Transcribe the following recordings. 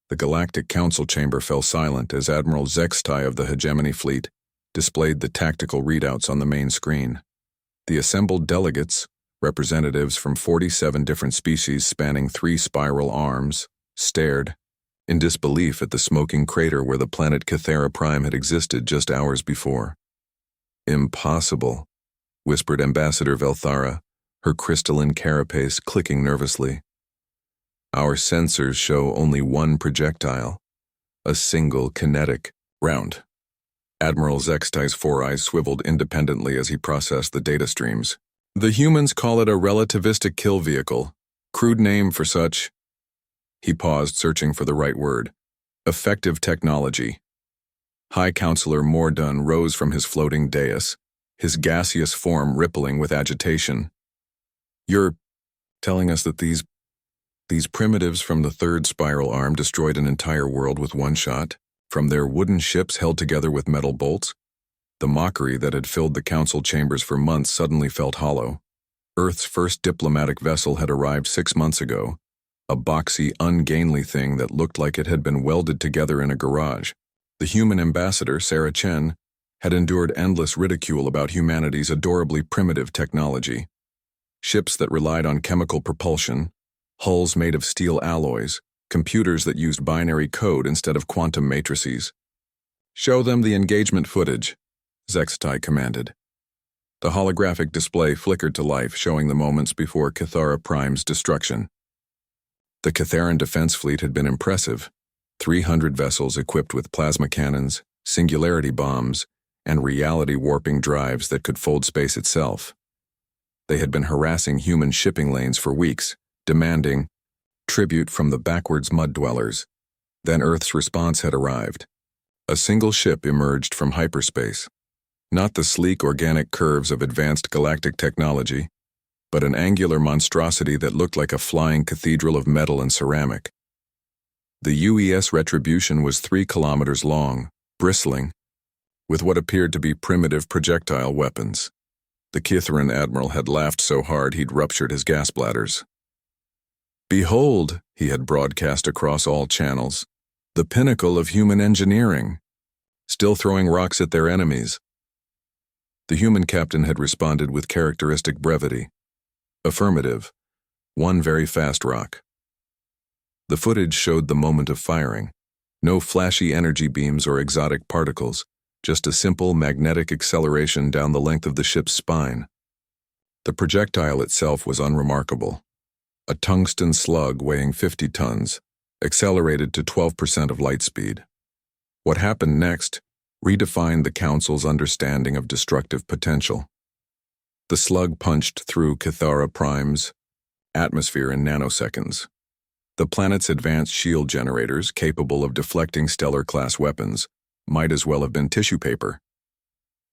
The Galactic Council chamber fell silent as Admiral Zextai of the Hegemony Fleet displayed the tactical readouts on the main screen. The assembled delegates, representatives from 47 different species spanning 3 spiral arms, stared in disbelief at the smoking crater where the planet Cathera Prime had existed just hours before. "Impossible," whispered Ambassador Velthara, her crystalline carapace clicking nervously. "Our sensors show only one projectile, a single kinetic round." Admiral Zextai's 4 eyes swiveled independently as he processed the data streams. "The humans call it a relativistic kill vehicle. Crude name for such." He paused, searching for the right word. "Effective technology." High Counselor Mordun rose from his floating dais, his gaseous form rippling with agitation. "You're telling us that these primitives from the 3rd spiral arm destroyed an entire world with one shot, from their wooden ships held together with metal bolts?" The mockery that had filled the council chambers for months suddenly felt hollow. Earth's first diplomatic vessel had arrived 6 months ago, a boxy, ungainly thing that looked like it had been welded together in a garage. The human ambassador, Sarah Chen, had endured endless ridicule about humanity's adorably primitive technology. Ships that relied on chemical propulsion, hulls made of steel alloys, computers that used binary code instead of quantum matrices. "Show them the engagement footage," Zextai commanded. The holographic display flickered to life, showing the moments before Cathera Prime's destruction. The Catheran defense fleet had been impressive. 300 vessels equipped with plasma cannons, singularity bombs, and reality-warping drives that could fold space itself. They had been harassing human shipping lanes for weeks, demanding tribute from the backwards mud-dwellers. Then Earth's response had arrived. A single ship emerged from hyperspace. Not the sleek organic curves of advanced galactic technology, but an angular monstrosity that looked like a flying cathedral of metal and ceramic. The UES Retribution was 3 kilometers long, bristling, with what appeared to be primitive projectile weapons. The Catheran admiral had laughed so hard he'd ruptured his gas bladders. "Behold," he had broadcast across all channels, "the pinnacle of human engineering, still throwing rocks at their enemies." The human captain had responded with characteristic brevity. "Affirmative. 1 very fast rock." The footage showed the moment of firing. No flashy energy beams or exotic particles, just a simple magnetic acceleration down the length of the ship's spine. The projectile itself was unremarkable. A tungsten slug weighing 50 tons, accelerated to 12% of light speed. What happened next redefined the Council's understanding of destructive potential. The slug punched through Cathera Prime's atmosphere in nanoseconds. The planet's advanced shield generators, capable of deflecting stellar-class weapons, might as well have been tissue paper.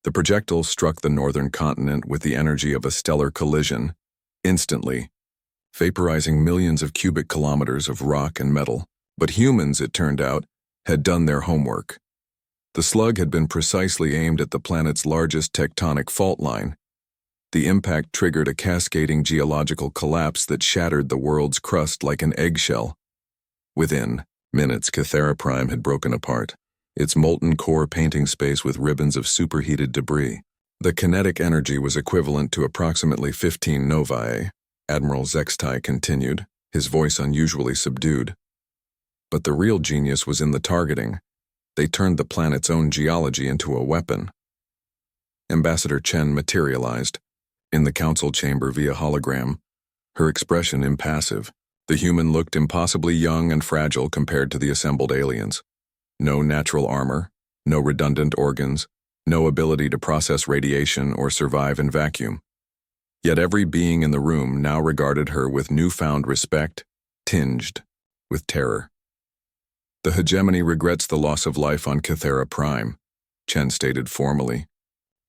The projectile struck the northern continent with the energy of a stellar collision, instantly, vaporizing millions of cubic kilometers of rock and metal. But humans, it turned out, had done their homework. The slug had been precisely aimed at the planet's largest tectonic fault line. The impact triggered a cascading geological collapse that shattered the world's crust like an eggshell. Within minutes, Cathera Prime had broken apart, its molten core painting space with ribbons of superheated debris. The kinetic energy was equivalent to approximately 15 novae, Admiral Zextai continued, his voice unusually subdued. But the real genius was in the targeting. They turned the planet's own geology into a weapon. Ambassador Chen materialized in the council chamber via hologram, her expression impassive. The human looked impossibly young and fragile compared to the assembled aliens. No natural armor, no redundant organs, no ability to process radiation or survive in vacuum. Yet every being in the room now regarded her with newfound respect, tinged with terror. "The hegemony regrets the loss of life on Cathera Prime," Chen stated formally.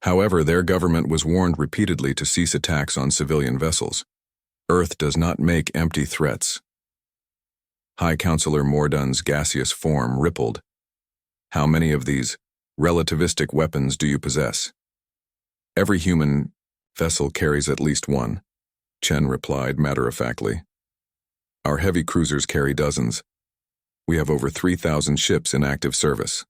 "However, their government was warned repeatedly to cease attacks on civilian vessels. Earth does not make empty threats." High Counselor Mordun's gaseous form rippled. "How many of these relativistic weapons do you possess?" "Every human vessel carries at least one," Chen replied matter-of-factly. "Our heavy cruisers carry dozens. We have over 3,000 ships in active service.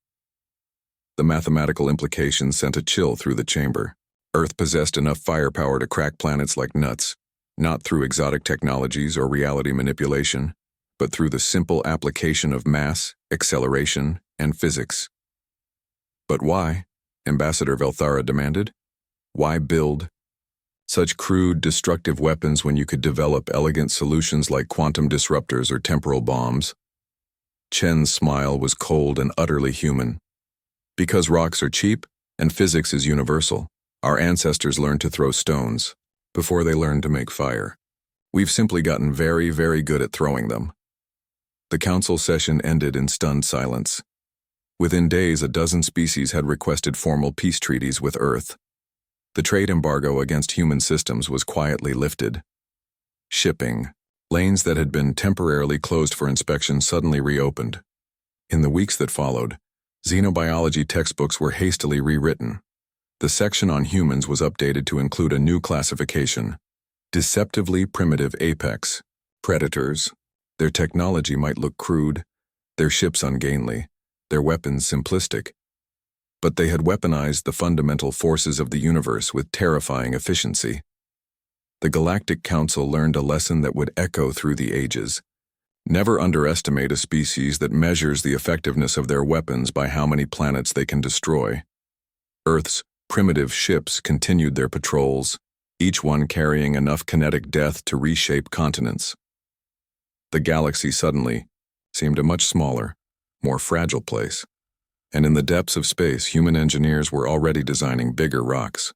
The mathematical implications sent a chill through the chamber. Earth possessed enough firepower to crack planets like nuts, not through exotic technologies or reality manipulation, but through the simple application of mass, acceleration, and physics. But why? Ambassador Velthara demanded. Why build such crude, destructive weapons when you could develop elegant solutions like quantum disruptors or temporal bombs? Chen's smile was cold and utterly human. Because rocks are cheap and physics is universal, our ancestors learned to throw stones before they learned to make fire. We've simply gotten very, very good at throwing them. The council session ended in stunned silence. Within days, a dozen species had requested formal peace treaties with Earth. The trade embargo against human systems was quietly lifted. Shipping. Lanes that had been temporarily closed for inspection suddenly reopened. In the weeks that followed, xenobiology textbooks were hastily rewritten. The section on humans was updated to include a new classification: deceptively primitive apex, predators. Their technology might look crude, their ships ungainly, their weapons simplistic, but they had weaponized the fundamental forces of the universe with terrifying efficiency. The Galactic Council learned a lesson that would echo through the ages. Never underestimate a species that measures the effectiveness of their weapons by how many planets they can destroy. Earth's primitive ships continued their patrols, each one carrying enough kinetic death to reshape continents. The galaxy suddenly seemed a much smaller, more fragile place, and in the depths of space, human engineers were already designing bigger rocks.